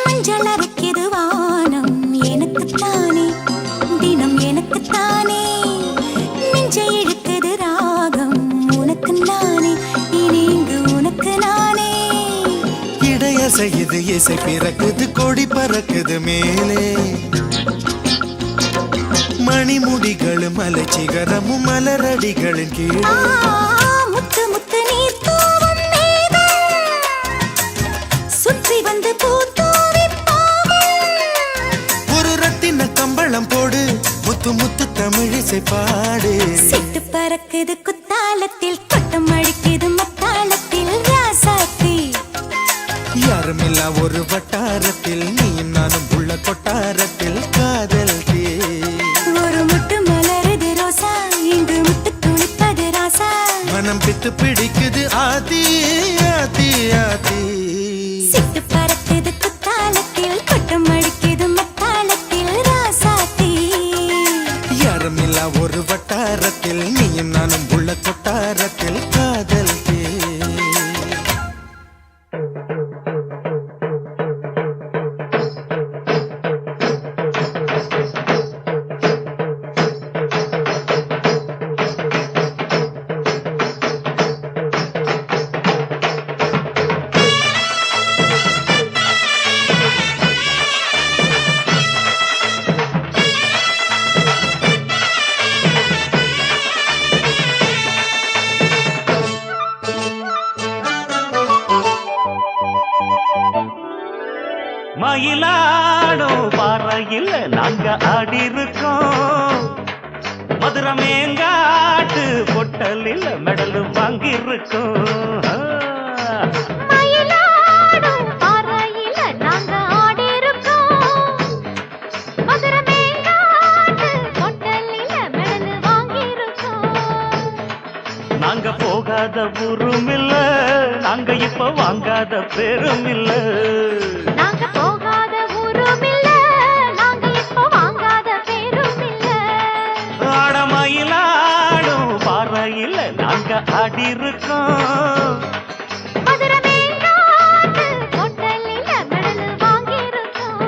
மஞ்சள் அரைக்குது வானம் எனக்குத்தானே தினம் எனக்குத்தானே நெஞ்சை இழுக்குது ராகம் உனக்கு நானே இனி இங்கு உனக்கு நானே இடையசையுது இசை பிறக்குது கொடி பறக்குது மேலே மணிமுடிகளும் மலைச்சிகரமும் மலரடிகளின் கீழே முத்து முத்து நீர் தூவும் மேகம் சுற்றி வந்து பூத்தூவி ஒரு ரத்தின கம்பளம் போடு முத்து முத்து தமிழிசை பாடு சிட்டு பறக்குது குத்தாலத்தில் கொட்டம் அடிக்குது மத்தாளத்தில் ராசாத்தி யாருமில்லா ஒரு வட்டாரத்தில் நீயும் நானும் உள்ள கொட்டாரத்தில் காதல் தீ ஒரு முட்டு மலருது ரோசா இங்கு முட்டு துளிப்பது ராசா மனம் பித்து பிடிக்குது ஆதி ஆதி ஆதி சிட்டு பறக்குது குத்தாலத்தில் கொட்டம் அடிக்குது மத்தாளத்தில் ராசாத்தி யாருமில்லா ஒரு வட்டாரத்தில் நீயும் நானும் உள்ள கொட்டாரத்தில் காதல் தீ மயிலாடும் பாறையில் நாங்க ஆடி இருக்கோம் மதுரை மேங்காட்டு பொட்டலில் மெடல் வாங்கியிருக்கோம் மயிலாடும் பாறையில நாங்க ஆடி இருக்கோம் மதுரை மேங்காட்டு பொட்டலில மெடல் வாங்கி இருக்கோம் நாங்க போக போகாத ஊரும் இல்ல நாங்க இப்ப வாங்காத பேரும் இல்ல நாங்க போகாத ஊரும் இல்ல நாங்க இப்ப வாங்காத பேரும் இல்ல ஆடமயிலாடும் பாறையில நாங்க ஆடி இருக்கோம் மதுரை மேங்காட்டு ஹோட்டலில மெடல் வாங்கியிருக்கோம்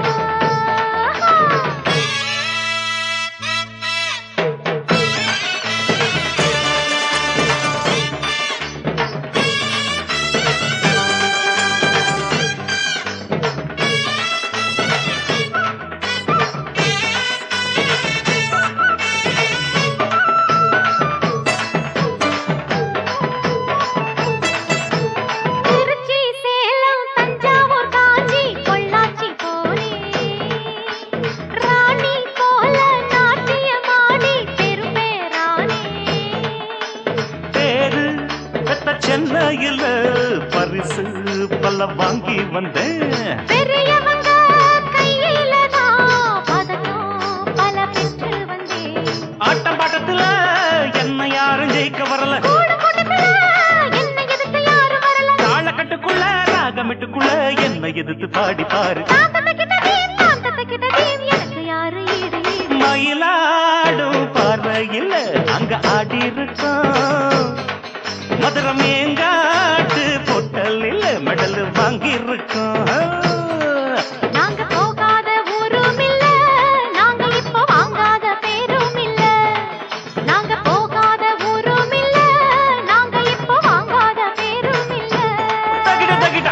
திருச்சி சேலம் தஞ்சாவூர் காஞ்சி பொள்ளாச்சி போனே ராணி போல நாட்டியமாடி பெரும்பேரானே பேரு பெத்த சென்னையில பரிசு பல வாங்கி வந்தேன் பெரியவங்க கையில தான் பதக்கம் பல பெற்று வந்தேன் ஆட்டம் பாட்டத்துல என்ன யாரும் ஜெயிக்க வரல கூடு கூட்டத்துல என்ன எதிர்த்து யாரும் வரல தாளக்கட்டுக்குள்ள ராகமிட்டுக்குள்ள என்ன எதிர்த்து பாடி பாரு தாத்தத்தக்கிட்டதீம் எனக்கு யாரு ஈடு ஈடு மயிலாடும் பார்வையில் அங்க ஆடி இருக்கோம் மதுரை மேங்காட்டு பொட்டலில் மெடல் வாங்கி இருக்கோம் நாங்க போகாத ஊரும் இல்ல நாங்க இப்ப வாங்காத பேரும் இல்ல நாங்க போகாத ஊரும் இல்ல நாங்க இப்ப வாங்காத பேரும் இல்ல தகிட தகிட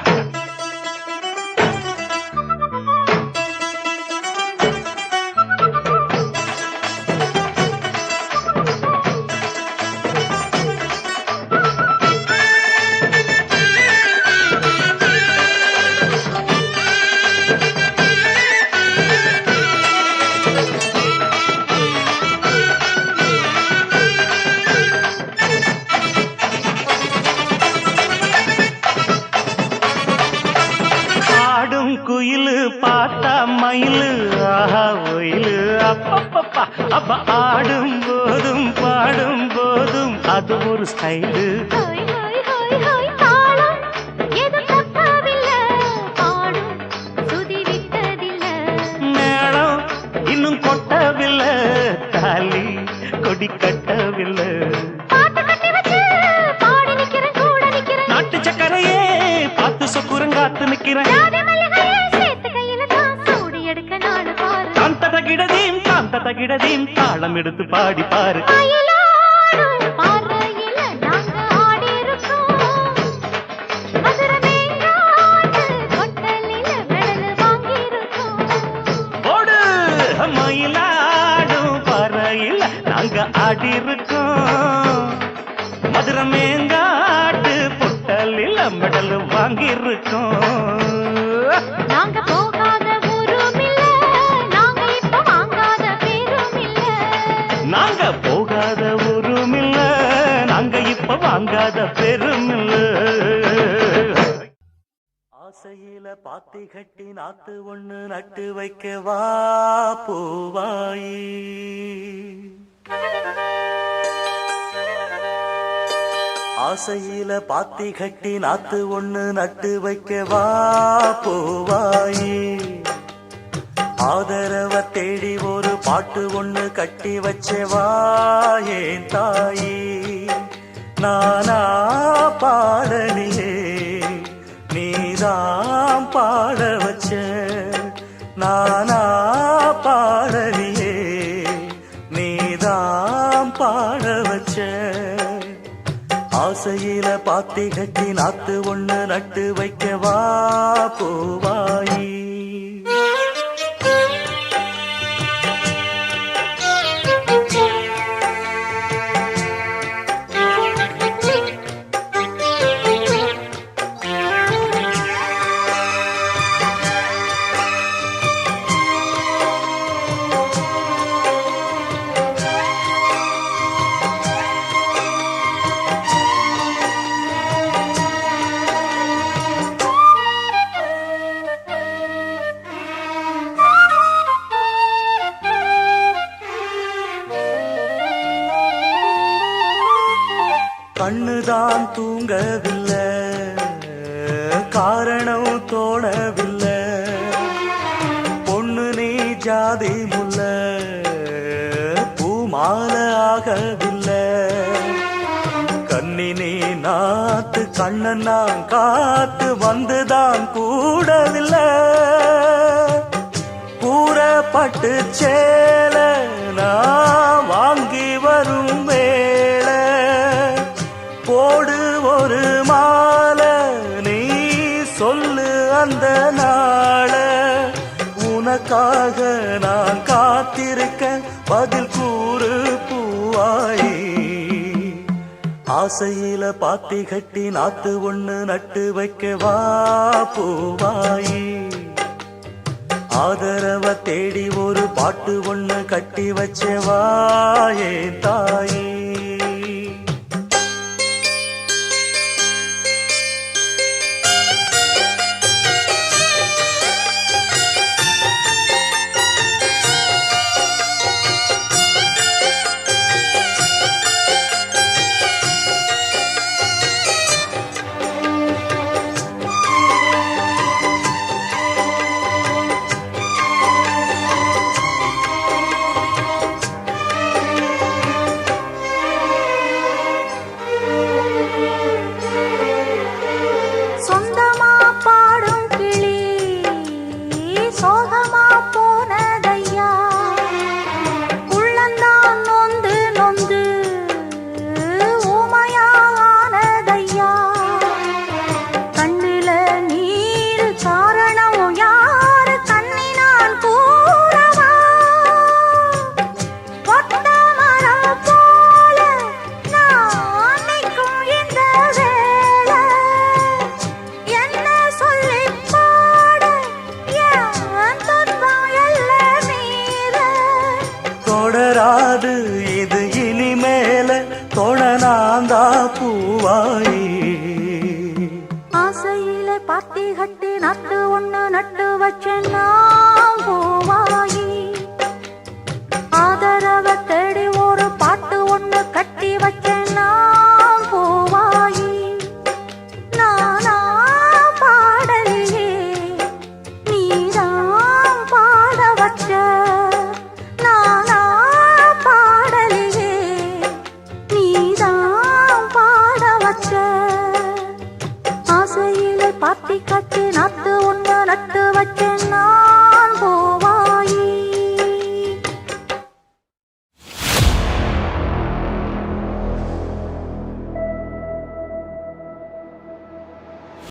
ஆடும் குயிலு பார்த்தா மயிலு ஆஹா ஒயிலு அப்பப்பப்பா அப்ப ஆடும் போதும் பாடும் போதும் அது ஒரு ஸ்டைலு ஹோய் ஹோய் ஹோய் ஹோய் தாளம் எது தப்பவில்ல பாடும் சுதி விட்டதில்ல மேளம் இன்னும் கொட்டவில்லை தாலி கொடி கட்டவில்லை பாட்டு கட்டி வச்சு பாடி நிக்கிறேன் கூட நிக்கிறேன் நாட்டு சக்கரையே பார்த்து சொக்குரங்காத்து நிக்கிறேன் ராத மல்லிகையே சேர்த்து கையில தான் சூடி எடுக்க நாடு பாரு காந்த தகிடதீம் தாளம் எடுத்து பாடி பாரு மயிலாடும் பார்வையில நாங்க ஆடி இருக்கோம் மதுரை மேங்காட்டு ஹோட்டலில மெடல் வாங்கியிருக்கோம் ஓடு மயிலாடும் பறையில் நாங்க ஆடி இருக்கோம் மதுரை மேங்காட்டு பொட்டலில் மெடல் வாங்கி இருக்கோம் நாங்க போகாத ஊரும் இல்ல நாங்க இப்ப வாங்காத பேரும் இல்ல நாங்க போகாத ஊரும் இல்ல நாங்க இப்ப வாங்காத பெரும் இல்ல ஆசையில பாத்தி கட்டி நாத்து ஒண்ணு நட்டு வைக்க வா பூவாயி ஆசையில பாத்தி கட்டி நாத்து ஒண்ணு நட்டு வைக்க வா பூவாயி ஆதரவ தேடி ஒரு பாட்டு ஒண்ணு கட்டி வச்சவா ஏன் தாயி நானா பாடலியே நீதான் பாட வச்ச நானா பாடலியே நீதான் பாட வச்ச ஆசையில பாத்தி கட்டி நாத்து ஒண்ணு நட்டு வைக்கவா பூவாயி கண்ணுதான் தூங்கவில்லை, காரணம் தோணவில்லை. பொண்ணு நீ ஜாதி முல்ல, பூமால ஆகவில்லை. கண்ணி நீ நாத்து, கண்ணன் நான் காத்து வந்துதான் கூடவில்லை. கூறப்பட்டு சேல நான் வாங்கி வரும் வேளை, போடு ஒரு மாலை நீ சொல்லு அந்த நாள. உனக்காக நான் காத்திருக்க பதில் கூறு பூவாயி. ஆசையில பாத்தி கட்டி நாத்து ஒண்ணு நட்டு வைக்க வா பூவாயி. ஆதரவ தேடி ஒரு பாட்டு ஒண்ணு கட்டி வச்சவா என் தாயி. சொந்தமா பாடும் கிளி சோகமா போனதையா, உள்ளந்தான் நொந்து நொந்து ஊமையானதையா. கண்ணில நீர் காரணம் யாரு கண்ணினான் கூறவா, ஒத்த மரம் போல நான் நிற்கும் இந்த வேளை. என்ன சொல்லி பாட என் துன்பம் எல்லாம் மீற. தொடராது இது இனிமேல தொடனாந்தா பூவாயி. ஆசையில பாத்தி கட்டி நட்டு ஒண்ணு நட்டு வச்ச நான் பூவாயி. ஆதரவ தேடி ஒரு